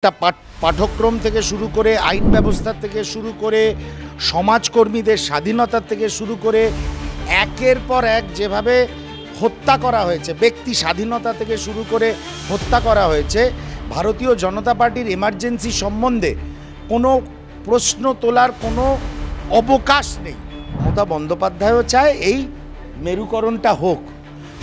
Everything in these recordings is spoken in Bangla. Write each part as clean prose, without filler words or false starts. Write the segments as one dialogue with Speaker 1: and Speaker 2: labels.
Speaker 1: পাঠ্যক্রম থেকে শুরু করে আইন ব্যবস্থা থেকে শুরু করে সমাজকর্মীদের স্বাধীনতা থেকে শুরু করে একের পর এক যেভাবে হত্যা করা হয়েছে, ব্যক্তি স্বাধীনতা থেকে শুরু করে হত্যা করা হয়েছে, ভারতীয় জনতা পার্টির এমার্জেন্সি সম্বন্ধে কোনো প্রশ্ন তোলার কোনো অবকাশ নেই। মমতা বন্দ্যোপাধ্যায়ও চায় এই মেরুকরণটা হোক।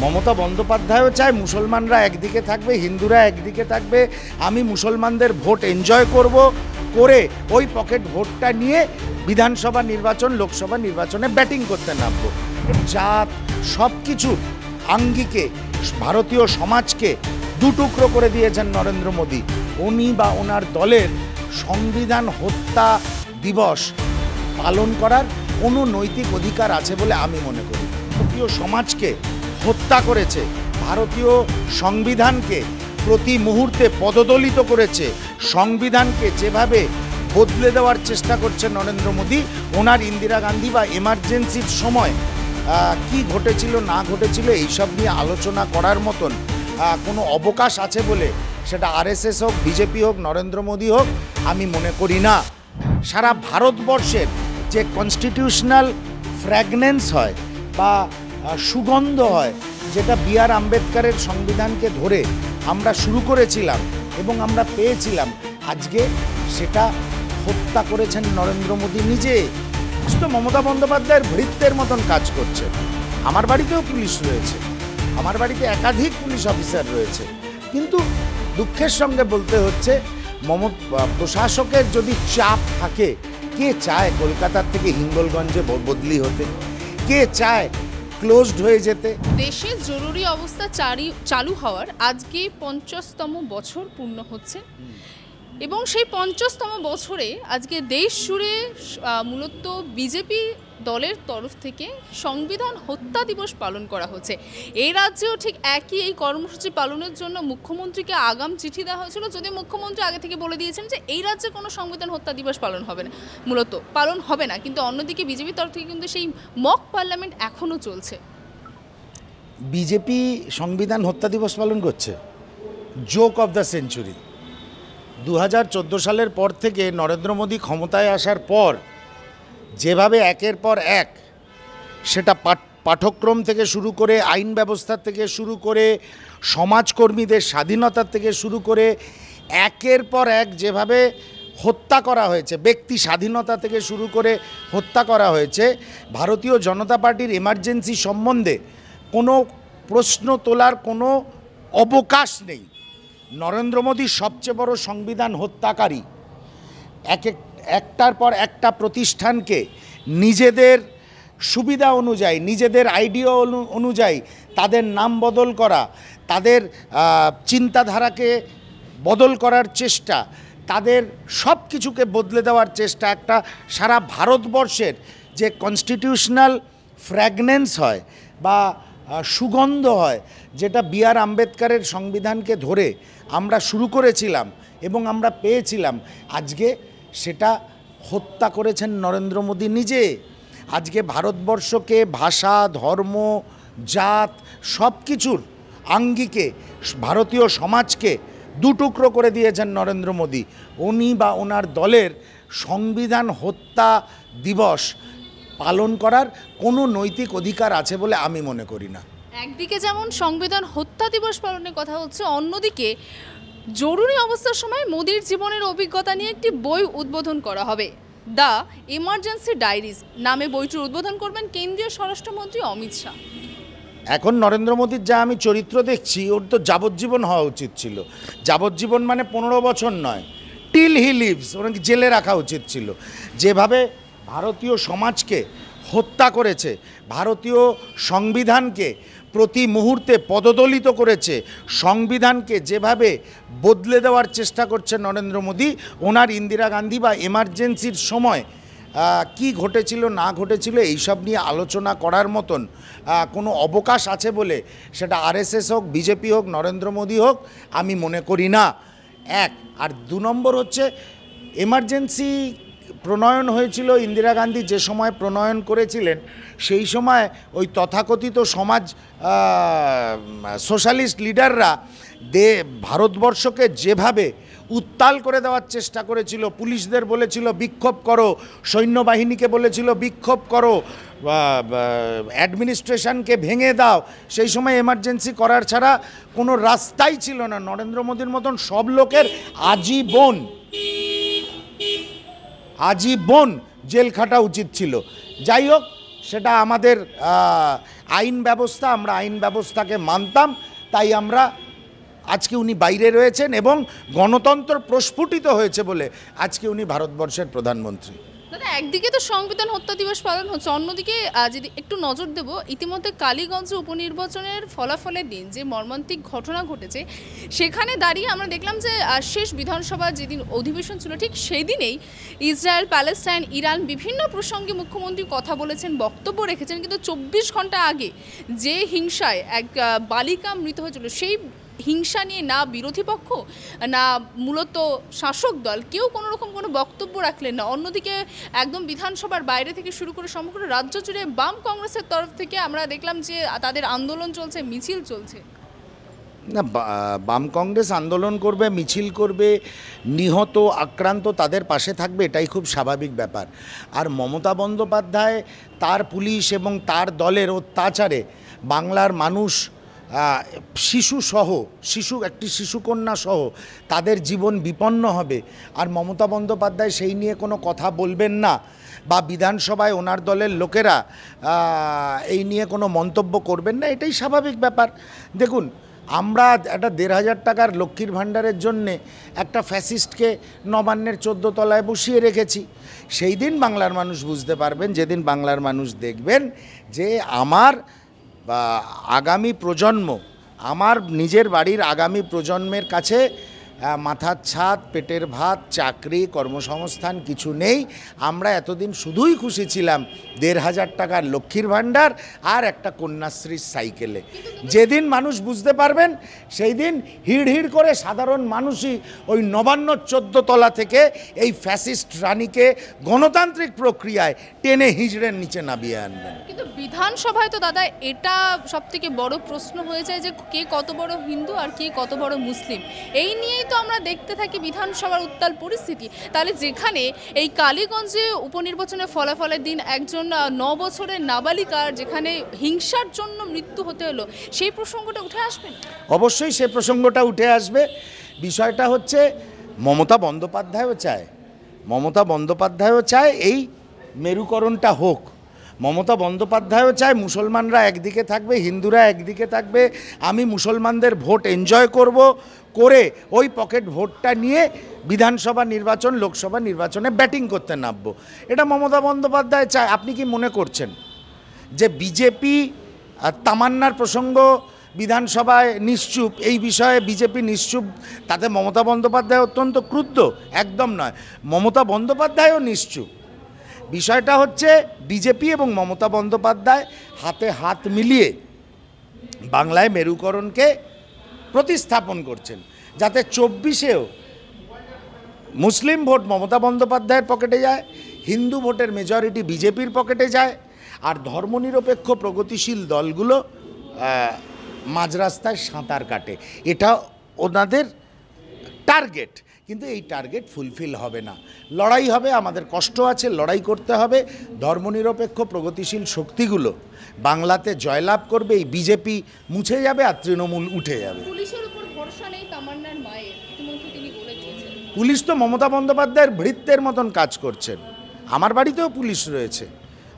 Speaker 1: মমতা বন্দ্যোপাধ্যায়ও চায় মুসলমানরা একদিকে থাকবে, হিন্দুরা একদিকে থাকবে, আমি মুসলমানদের ভোট এনজয় করে ওই পকেট ভোটটা নিয়ে বিধানসভা নির্বাচন, লোকসভা নির্বাচনে ব্যাটিং করতে নামবো। জাত সব কিছুর আঙ্গিকে ভারতীয় সমাজকে দুটুকরো করে দিয়েছেন নরেন্দ্র মোদী। উনি বা ওনার দলের সংবিধান হত্যা দিবস পালন করার কোনো নৈতিক অধিকার আছে বলে আমি মনে করি। ভারতীয় সমাজকে হত্যা করেছে, ভারতীয় সংবিধানকে প্রতি মুহূর্তে পদদলিত করেছে, সংবিধানকে যেভাবে বদলে দেওয়ার চেষ্টা করছে নরেন্দ্র মোদী, ওনার ইন্দিরা গান্ধী বা এমার্জেন্সির সময় কি ঘটেছিল না ঘটেছিল এইসব নিয়ে আলোচনা করার মতন কোনো অবকাশ আছে বলে সেটা আরএসএস হোক, বিজেপি হোক, নরেন্দ্র মোদী হোক, আমি মনে করি না। সারা ভারতবর্ষের যে কনস্টিটিউশনাল ফ্র্যাগনেন্স হয় বা সুগন্ধ হয়, যেটা বি.আর. আম্বেদকরের সংবিধানকে ধরে আমরা শুরু করেছিলাম এবং আমরা পেয়েছিলাম, আজকে সেটা হত্যা করেছেন নরেন্দ্র মোদী নিজে। তো মমতা বন্দ্যোপাধ্যায়ের ভৃত্যের মতন কাজ করছে। আমার বাড়িতেও পুলিশ রয়েছে, আমার বাড়িতে একাধিক পুলিশ অফিসার রয়েছে, কিন্তু দুঃখের সঙ্গে বলতে হচ্ছে প্রশাসকের যদি চাপ থাকে, কে চায় কলকাতার থেকে হিঙ্গলগঞ্জে বদলি হতে? কে চায় ক্লোজড হয়ে যেতে?
Speaker 2: দেশে জরুরি অবস্থা চালু হওয়ার আজকে 50তম বছর পূর্ণ হচ্ছে এবং সেই 50তম বছরে আজকে দেশ জুড়ে মূলত বিজেপি দলের তরফ থেকে সংবিধান হত্যা দিবস পালন করা হচ্ছে। এই রাজ্যেও ঠিক একই এই কর্মসূচি পালনের জন্য মুখ্যমন্ত্রীকে আগাম চিঠি দেওয়া হয়েছিল, যদিও মুখ্যমন্ত্রী আগে থেকে বলে দিয়েছেন যে এই রাজ্যে কোনো সংবিধান হত্যা দিবস পালন হবে না, কিন্তু অন্যদিকে বিজেপির তরফ থেকে কিন্তু সেই মক পার্লামেন্ট এখনও চলছে।
Speaker 1: বিজেপি সংবিধান হত্যা দিবস পালন করছে, জোক অফ দ্য সেঞ্চুরি। 2014 সালের পর থেকে নরেন্দ্র মোদী ক্ষমতায় আসার পর যেভাবে একের পর এক সেটা পাঠ্যক্রম থেকে শুরু করে আইন ব্যবস্থা থেকে শুরু করে সমাজকর্মীদের স্বাধীনতা থেকে শুরু করে একের পর এক যেভাবে হত্যা করা হয়েছে, ব্যক্তি স্বাধীনতা থেকে শুরু করে হত্যা করা হয়েছে, ভারতীয় জনতা পার্টির এমার্জেন্সি সম্বন্ধে কোনো প্রশ্ন তোলার কোনো অবকাশ নেই। নরেন্দ্র মোদী সবচেয়ে বড় সংবিধান হত্যাকারী। একটার পর একটা প্রতিষ্ঠানকে নিজেদের সুবিধা অনুযায়ী, নিজেদের আইডিয়া অনুযায়ী তাদের নাম বদল করা, তাদের চিন্তাধারাকে বদল করার চেষ্টা, তাদের সব কিছুকে বদলে দেওয়ার চেষ্টা, একটা সারা ভারতবর্ষের যে কনস্টিটিউশনাল ফ্র্যাগনেন্স হয় বা সুগন্ধ হয়, যেটা বি.আর. আম্বেদকরের সংবিধানকে ধরে আমরা শুরু করেছিলাম এবং আমরা পেয়েছিলাম, আজকে সেটা হত্যা করেছেন নরেন্দ্র মোদী নিজে। আজকে ভারতবর্ষকে ভাষা, ধর্ম, জাত সব কিছুর আঙ্গিকে ভারতীয় সমাজকে দুটুকরো করে দিয়েছেন নরেন্দ্র মোদী। উনি বা ওনার দলের সংবিধান হত্যা দিবস পালন করার কোনো নৈতিক অধিকার আছে বলে আমি মনে করি না।
Speaker 2: একদিকে যেমন সংবিধান হত্যা দিবস পালনের কথা হচ্ছে, অন্যদিকে জরুরি অবস্থার সময় মোদির জীবনের অভিজ্ঞতা নিয়ে একটি বই উদ্বোধন করা হবে। দ্য এমার্জেন্সি ডায়েরিজ নামে বইটির উদ্বোধন করবেন কেন্দ্রীয় স্বরাষ্ট্রমন্ত্রী অমিত শাহ।
Speaker 1: এখন নরেন্দ্র মোদীর যা আমি চরিত্র দেখছি, ওর তো যাবজ্জীবন হওয়া উচিত ছিল। যাবজ্জীবন মানে 15 বছর নয়, টিল হি লিভস, ওনাকে জেলে রাখা উচিত ছিল। যেভাবে ভারতীয় সমাজকে হত্যা করেছে, ভারতীয় সংবিধানকে প্রতি মুহূর্তে পদদলিত করেছে, সংবিধানকে যেভাবে বদলে দেওয়ার চেষ্টা করছে নরেন্দ্র মোদী, ওনার ইন্দিরা গান্ধী বা এমার্জেন্সির সময় কি ঘটেছিল না ঘটেছিল এইসব নিয়ে আলোচনা করার মতন কোনো অবকাশ আছে বলে সেটা আরএসএস হোক, বিজেপি হোক, নরেন্দ্র মোদী হোক, আমি মনে করি না। এক আর 2 নম্বর হচ্ছে, এমার্জেন্সি প্রণয়ন হয়েছিল ইন্দিরা গান্ধী যে সময় প্রণয়ন করেছিলেন, সেই সময় ওই তথাকথিত সোশ্যালিস্ট লিডাররা ভারতবর্ষকে যেভাবে উত্তাল করে দেওয়ার চেষ্টা করেছিল, পুলিশদের বলেছিল বিক্ষোভ করো, সৈন্যবাহিনীকে বলেছিল বিক্ষোভ করো, অ্যাডমিনিস্ট্রেশনকে ভেঙে দাও। সেই সময় এমার্জেন্সি করার ছাড়া কোনো রাস্তাই ছিল না। নরেন্দ্র মোদীর মতন সব লোকের আজীবন জেল খাটা উচিত ছিল। যাই হোক, সেটা আমাদের আইন ব্যবস্থা, আমরা আইন ব্যবস্থাকে মানতাম, তাই আমরা আজকে উনি বাইরে রয়েছেন এবং গণতন্ত্র প্রস্ফুটিত হয়েছে বলে আজকে উনি ভারতবর্ষের প্রধানমন্ত্রী।
Speaker 2: দাদা, একদিকে তো সংবিধান হত্যা দিবস পালন হচ্ছে, অন্যদিকে যদি একটু নজর দেব, ইতিমধ্যে কালীগঞ্জ উপনির্বাচনের ফলাফলের দিন যে মর্মান্তিক ঘটনা ঘটেছে, সেখানে দাঁড়িয়ে আমরা দেখলাম যে শেষ বিধানসভা যেদিন অধিবেশন ছিল, ঠিক সেই দিনেই ইসরায়েল, প্যালেস্টাইন, ইরান বিভিন্ন প্রসঙ্গে মুখ্যমন্ত্রী কথা বলেছেন, বক্তব্য রেখেছেন, কিন্তু 24 ঘন্টা আগে যে হিংসায় এক বালিকা মৃত হয়েছিল, সেই হিংসা নিয়ে না বিরোধী পক্ষ না মূলত শাসক দল কেউ কোনো রকম কোনো বক্তব্য রাখলেন না। অন্যদিকে একদম বিধানসভার বাইরে থেকে শুরু করে সমগ্র রাজ্য জুড়ে বাম কংগ্রেসের তরফ থেকে আমরা দেখলাম যে তাদের আন্দোলন চলছে, মিছিল চলছে।
Speaker 1: না, বাম কংগ্রেস আন্দোলন করবে, মিছিল করবে, নিহত আক্রান্ত তাদের পাশে থাকবে, এটাই খুব স্বাভাবিক ব্যাপার। আর মমতা বন্দ্যোপাধ্যায় তার পুলিশ এবং তার দলের অত্যাচারে বাংলার মানুষ, একটি শিশুকন্যা সহ তাদের জীবন বিপন্ন হবে, আর মমতা বন্দ্যোপাধ্যায় সেই নিয়ে কোনো কথা বলবেন না, বা বিধানসভায় ওনার দলের লোকেরা এই নিয়ে কোনো মন্তব্য করবেন না, এটাই স্বাভাবিক ব্যাপার। দেখুন, আমরা একটা 1,500 টাকার লক্ষ্মীর ভাণ্ডারের জন্যে একটা ফ্যাসিস্টকে নবান্নের 14 তলায় বসিয়ে রেখেছি। সেই দিন বাংলার মানুষ বুঝতে পারবেন, যেদিন বাংলার মানুষ দেখবেন যে আমার আগামী প্রজন্ম, আমার নিজের বাড়ির আগামী প্রজন্মের কাছে মাথার ছাদ, পেটের ভাত, চাকরি, কর্মসংস্থান কিছু নেই। আমরা এতদিন শুধুই খুশি ছিলাম 1,500 টাকার লক্ষ্মীর ভাণ্ডার আর একটা কন্যাশ্রীর সাইকেলে। যেদিন মানুষ বুঝতে পারবেন, সেই দিন হিড় করে সাধারণ মানুষই ওই নবান্ন 14 তলা থেকে এই ফ্যাসিস্ট রানীকে গণতান্ত্রিক প্রক্রিয়ায় টেনে হিজড়ের নিচে নামিয়ে আনবেন।
Speaker 2: কিন্তু বিধানসভায় তো দাদা এটা সবথেকে বড় প্রশ্ন হয়ে যায় যে কে কত বড় হিন্দু আর কে কত বড় মুসলিম। এই নিয়েই তো আমরা দেখতে থাকি বিধানসভার উত্তাল পরিস্থিতি। তাহলে যেখানে এই কালীগঞ্জে উপনির্বাচনের ফলাফলের দিন একজন 9 বছরের নাবালিকার যেখানে হিংসার জন্য মৃত্যু হতে হলো, সেই প্রসঙ্গটা উঠে আসবে?
Speaker 1: অবশ্যই সেই প্রসঙ্গটা উঠে আসবে। বিষয়টা হচ্ছে মমতা বন্দ্যোপাধ্যায়ও চায় এই মেরুকরণটা হোক। মমতা বন্দ্যোপাধ্যায়ও চায় মুসলমানরা একদিকে থাকবে, হিন্দুরা একদিকে থাকবে, আমি মুসলমানদের ভোট এনজয় করে ওই পকেট ভোটটা নিয়ে বিধানসভা নির্বাচন, লোকসভা নির্বাচনে ব্যাটিং করতে নামবো, এটা মমতা বন্দ্যোপাধ্যায় চায়। আপনি কি মনে করছেন যে বিজেপি তামান্নার প্রসঙ্গ বিধানসভায় নিশ্চুপ, এই বিষয়ে বিজেপি নিশ্চুপ, তাতে মমতা বন্দ্যোপাধ্যায় অত্যন্ত ক্রুদ্ধ? একদম নয়, মমতা বন্দ্যোপাধ্যায়ও নিশ্চুপ। বিষয়টা হচ্ছে বিজেপি এবং মমতা বন্দ্যোপাধ্যায় হাতে হাত মিলিয়ে বাংলায় মেরুকরণকে প্রতিস্থাপন করছেন, যাতে 24-এও মুসলিম ভোট মমতা বন্দ্যোপাধ্যায়ের পকেটে যায়, হিন্দু ভোটের মেজরিটি বিজেপির পকেটে যায়, আর ধর্মনিরপেক্ষ প্রগতিশীল দলগুলো মাঝ রাস্তায় সাঁতার কাটে। এটা ওনাদের টার্গেট, কিন্তু এই টার্গেট ফুলফিল হবে না। লড়াই হবে, আমাদের কষ্ট আছে, লড়াই করতে হবে। ধর্মনিরপেক্ষ প্রগতিশীল শক্তিগুলো বাংলাতে জয়লাভ করবে, এই বিজেপি মুছে যাবে আর তৃণমূল উঠে যাবে।
Speaker 2: পুলিশের উপর ভরসা নেই তামান্নার মায়ের, ইতিমধ্যে তিনি বলে দিয়েছেন।
Speaker 1: পুলিশ তো মমতা বন্দ্যোপাধ্যায়ের ভৃত্যের মতন কাজ করছেন। আমার বাড়িতেও পুলিশ রয়েছে,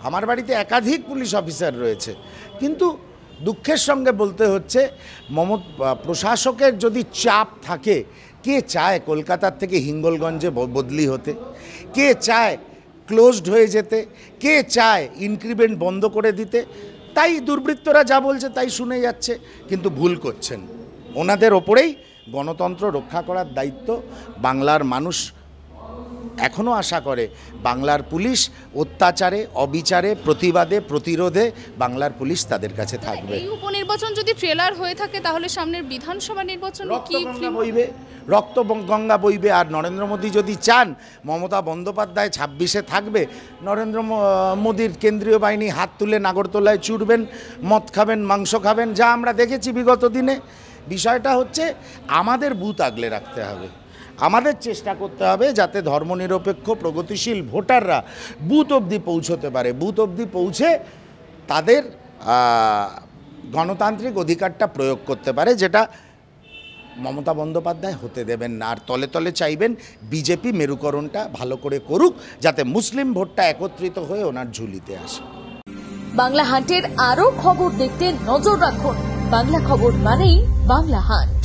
Speaker 1: আমার বাড়িতে একাধিক পুলিশ অফিসার রয়েছে, কিন্তু দুঃখের সঙ্গে বলতে হচ্ছে প্রশাসকের যদি চাপ থাকে, কে চায় কলকাতার থেকে হিঙ্গলগঞ্জে বদলি হতে? কে চায় ক্লোজড হয়ে যেতে? কে চায় ইনক্রিমেন্ট বন্ধ করে দিতে? তাই দুর্বৃত্তরা যা বলছে তাই শুনে যাচ্ছে, কিন্তু ভুল করছেন। ওনাদের ওপরেই গণতন্ত্র রক্ষা করার দায়িত্ব। বাংলার মানুষ এখনও আশা করে বাংলার পুলিশ অত্যাচারে, অবিচারে, প্রতিবাদে, প্রতিরোধে বাংলার পুলিশ তাদের কাছে থাকবে।
Speaker 2: এই উপনির্বাচন যদি ট্রেলার হয়ে থাকে, তাহলে সামনের বিধানসভা নির্বাচন
Speaker 1: রক্ত গঙ্গা বইবে। আর নরেন্দ্র মোদী যদি চান মমতা বন্দ্যোপাধ্যায় 26-এ থাকবে, নরেন্দ্র মোদীর কেন্দ্রীয় বাহিনী হাত তুলে নাগরতলায় চুড়বেন, মদ খাবেন, মাংস খাবেন, যা আমরা দেখেছি বিগত দিনে। বিষয়টা হচ্ছে আমাদের বুথ আগলে রাখতে হবে। আমাদের চেষ্টা করতে হবে যাতে ধর্মনিরপেক্ষ প্রগতিশীল ভোটাররা বুথ অবধি পৌঁছতে পারে, বুথ অবধি পৌঁছে তাদের গণতান্ত্রিক অধিকারটা প্রয়োগ করতে পারে, যেটা মমতা বন্দ্যোপাধ্যায় হতে দেবেন না। আর তলে তলে চাইবেন বিজেপি মেরুকরণটা ভালো করে করুক, যাতে মুসলিম ভোটটা একত্রিত হয়ে ওনার ঝুলিতে আসে।
Speaker 3: বাংলা হান্টের আরো খবর দেখতে নজর রাখুন। বাংলা খবর মানেই বাংলা হান্ট।